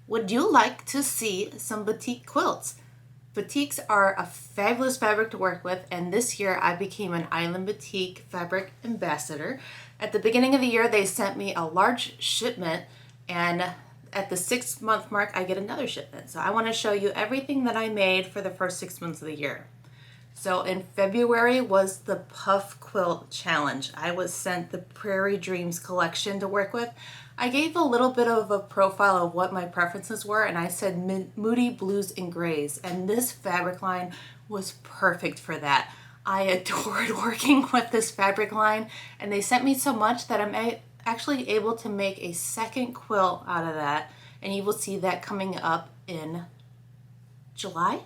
Would you like to see some batik quilts? Batiks are a fabulous fabric to work with, and this year I became an Island Batik fabric ambassador. At the beginning of the year, they sent me a large shipment, and at the 6-month mark, I get another shipment. So I want to show you everything that I made for the first 6 months of the year. So in February was the Puff Quilt Challenge. I was sent the Prairie Dreams collection to work with. I gave a little bit of a profile of what my preferences were, and I said moody blues and grays, and this fabric line was perfect for that. I adored working with this fabric line, and they sent me so much that I'm actually able to make a second quilt out of that, and you will see that coming up in July?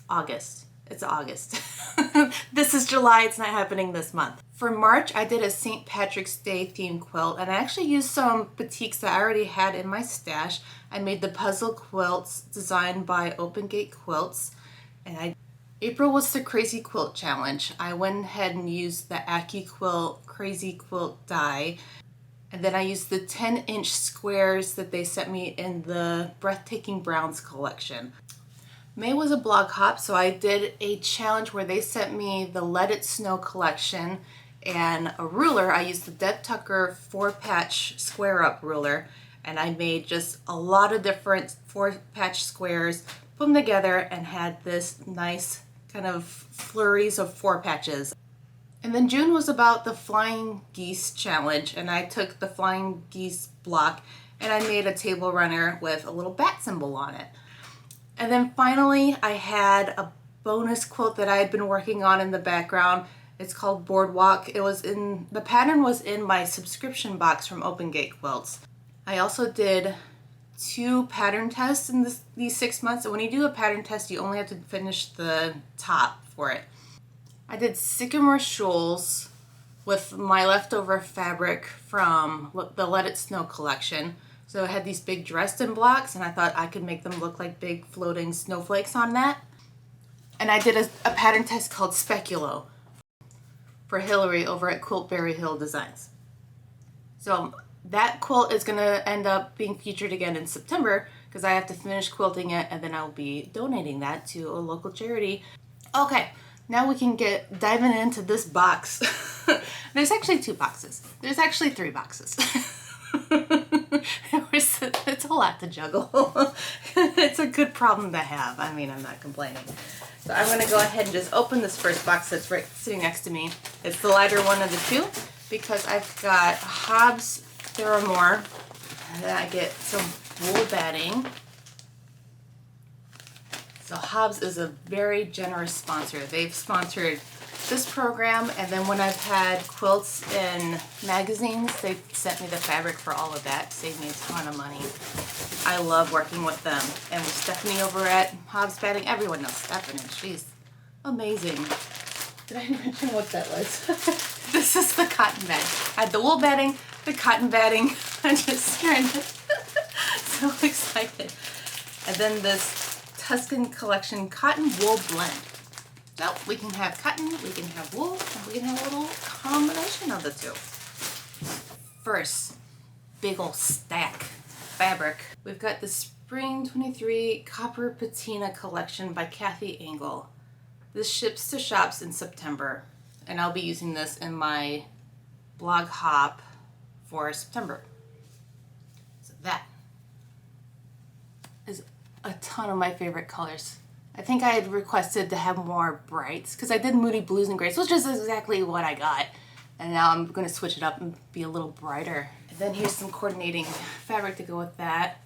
August. It's August. This is July, it's not happening this month. For March, I did a St. Patrick's Day themed quilt, and I actually used some batiks that I already had in my stash. I made the puzzle quilts designed by Open Gate Quilts, and April was the Crazy Quilt Challenge. I went ahead and used the AccuQuilt Crazy Quilt die, and then I used the 10-inch squares that they sent me in the Breathtaking Browns collection. May was a blog hop, so I did a challenge where they sent me the Let It Snow collection and a ruler. I used the Deb Tucker 4-patch square up ruler, and I made just a lot of different 4-patch squares, put them together, and had this nice kind of flurries of 4 patches. And then June was about the Flying Geese challenge, and I took the Flying Geese block and I made a table runner with a little bat symbol on it. And then finally, I had a bonus quilt that I had been working on in the background. It's called Boardwalk. The pattern was in my subscription box from Open Gate Quilts. I also did 2 pattern tests in these 6 months. And when you do a pattern test, you only have to finish the top for it. I did sycamore shawls with my leftover fabric from the Let It Snow collection. So I had these big Dresden blocks, and I thought I could make them look like big floating snowflakes on that. And I did a pattern test called Speculo for Hillary over at Quiltberry Hill Designs. So that quilt is going to end up being featured again in September because I have to finish quilting it, and then I'll be donating that to a local charity. Okay, now we can get diving into this box. There's actually 2 boxes. There's actually 3 boxes. It's a lot to juggle. It's a good problem to have. I mean, I'm not complaining. So I'm going to go ahead and just open this first box that's right sitting next to me. It's the lighter one of the 2 because I've got Hobbs Theramore, and then I get some wool batting. So Hobbs is a very generous sponsor. They've sponsored this program, and then when I've had quilts in magazines, they've sent me the fabric for all of that. Saved me a ton of money. I love working with them. And with Stephanie over at Hobbs Batting, everyone knows Stephanie. She's amazing. Did I mention what that was? This is the cotton batting. I had the wool batting, the cotton batting. I'm just trying to so excited. And then this Tuscan Collection Cotton Wool Blend. So we can have cotton, we can have wool, and we can have a little combination of the 2. First, big ol' stack fabric. We've got the Spring 23 Copper Patina Collection by Kathy Engel. This ships to shops in September, and I'll be using this in my blog hop for September. So that is a ton of my favorite colors. I think I had requested to have more brights because I did moody blues and grays, which is exactly what I got. And now I'm going to switch it up and be a little brighter. And then here's some coordinating fabric to go with that.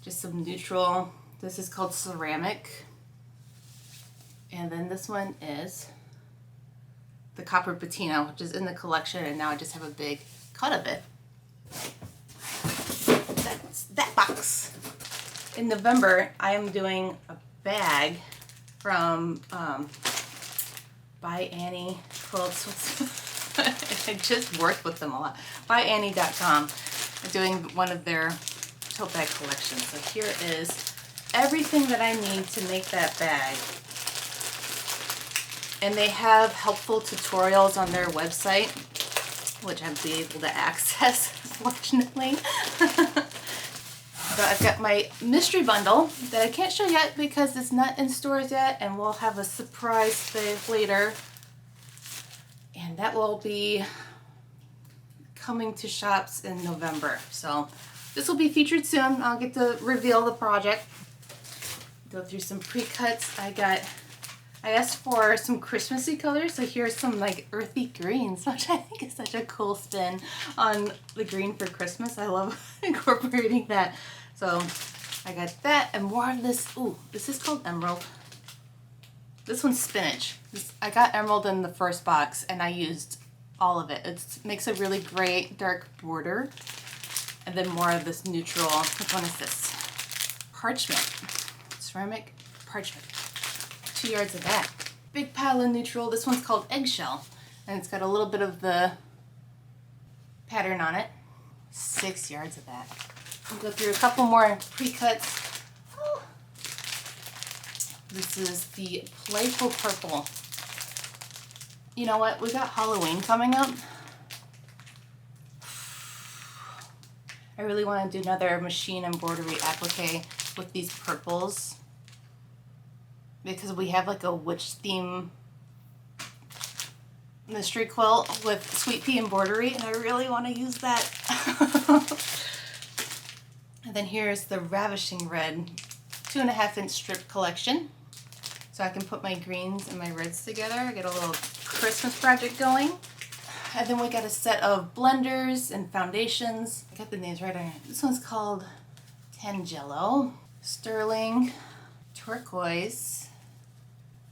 Just some neutral. This is called Ceramic. And then this one is the Copper Patina, which is in the collection, and now I just have a big cut of it. That's that box. In November, I am doing a bag from By Annie Quilts. I just worked with them a lot. ByAnnie.com. I'm doing one of their tote bag collections. So here is everything that I need to make that bag. And they have helpful tutorials on their website, which I'll be able to access, fortunately. So I've got my mystery bundle that I can't show yet because it's not in stores yet, and we'll have a surprise thing later. And that will be coming to shops in November. So this will be featured soon. I'll get to reveal the project. Go through some pre-cuts. I asked for some Christmassy colors, so here's some like earthy greens, which I think is such a cool spin on the green for Christmas. I love incorporating that. So I got that and more of this. Ooh, this is called emerald. This one's spinach. I got emerald in the first box and I used all of it. It makes a really great dark border. And then more of this neutral, which one is this? Parchment, ceramic parchment. 2 yards of that. Big pile of neutral. This one's called eggshell. And it's got a little bit of the pattern on it. 6 yards of that. We'll go through a couple more pre-cuts. Oh. This is the Playful Purple. You know what? We got Halloween coming up. I really want to do another machine embroidery applique with these purples because we have like a witch theme mystery quilt with sweet pea embroidery and I really want to use that. And then here's the Ravishing Red 2.5 inch strip collection. So I can put my greens and my reds together, get a little Christmas project going. And then we got a set of blenders and foundations. I got the names right on here. This one's called Tangelo, Sterling, Turquoise.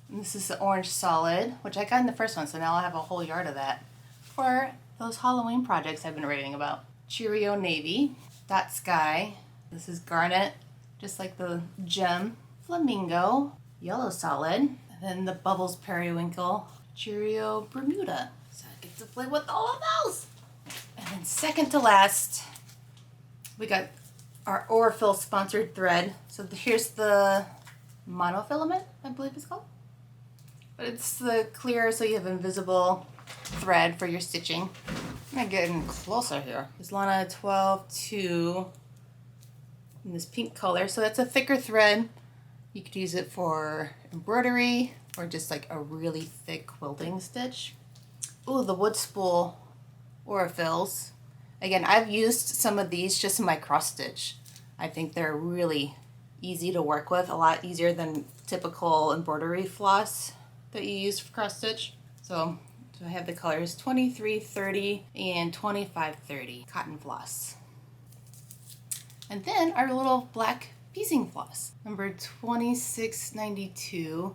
And this is the Orange Solid, which I got in the first one, so now I'll have a whole yard of that for those Halloween projects I've been raving about. Cheerio Navy, Dot Sky. This is Garnet, just like the gem. Flamingo, Yellow Solid. And then the Bubbles Periwinkle, Cheerio Bermuda. So I get to play with all of those. And then second to last, we got our Orifil sponsored thread. So here's the monofilament, I believe it's called. But it's the clear, so you have invisible thread for your stitching. I'm getting closer here. It's Lana 12-2 in this pink color. So that's a thicker thread. You could use it for embroidery or just like a really thick quilting stitch. Ooh, the wood spool Orifils. Again, I've used some of these just in my cross stitch. I think they're really easy to work with, a lot easier than typical embroidery floss that you use for cross stitch. So I have the colors 2330 and 2530 cotton floss. And then our little black piecing floss, number 2692,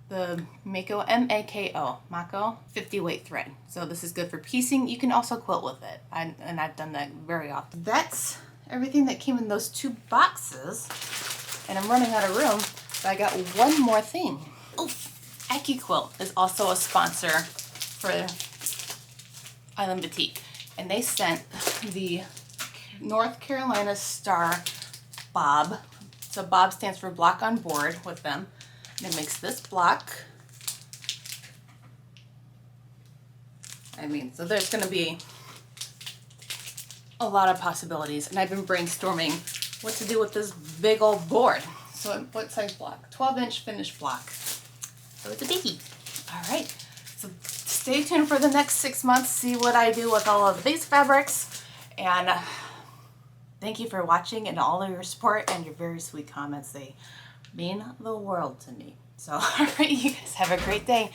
the Mako, M-A-K-O, Mako 50 weight thread. So this is good for piecing. You can also quilt with it, and I've done that very often. That's everything that came in those 2 boxes, and I'm running out of room, but I got one more thing. Oh, AccuQuilt is also a sponsor for Island Batik, and they sent the North Carolina Star Bob. So Bob stands for Block on Board with them. And it makes this block. So there's going to be a lot of possibilities. And I've been brainstorming what to do with this big old board. So what size block? 12-inch finished block. So it's a biggie. All right. So stay tuned for the next 6 months. See what I do with all of these fabrics. And thank you for watching and all of your support and your very sweet comments. They mean the world to me. So, all right, you guys have a great day.